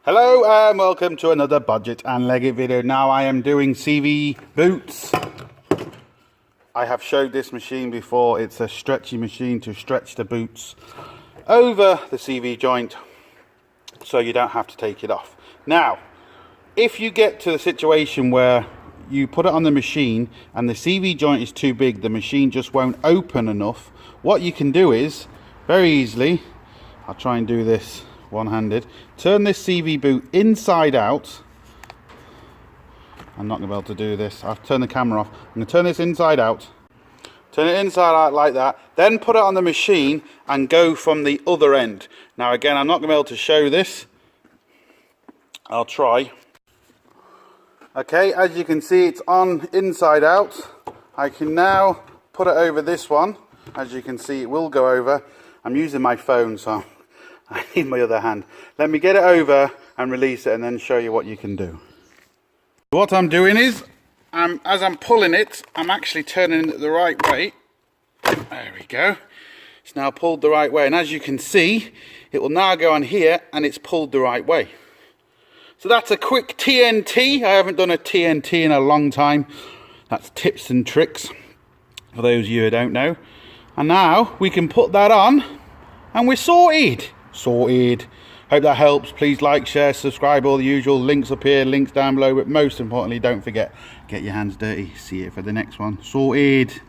Hello and welcome to another Bodgit and Leggit video. Now I am doing CV boots. I have showed this machine before. It's a stretchy machine to stretch the boots over the CV joint so you don't have to take it off. Now, if you get to the situation where you put it on the machine and the CV joint is too big, the machine just won't open enough, what you can do is very easily, I'll try and do this one-handed, turn this CV boot inside out. I'm not going to be able to do this. I've turned the camera off. I'm going to turn this inside out. Turn it inside out like that. Then put it on the machine and go from the other end. Now again, I'm not going to be able to show this. I'll try. Okay, as you can see, it's on inside out. I can now put it over this one. As you can see, it will go over. I'm using my phone, so I need my other hand. Let me get it over and release it and then show you what you can do. What I'm doing is, as I'm pulling it, I'm actually turning it the right way. There we go. It's now pulled the right way. And as you can see, it will now go on here and it's pulled the right way. So that's a quick TNT. I haven't done a TNT in a long time. That's tips and tricks for those of you who don't know. And now we can put that on and we're sorted. Sorted. Hope that helps. Please like, share, subscribe, all the usual links up here, links down below, but most importantly, don't forget, get your hands dirty. See you for the next one. Sorted.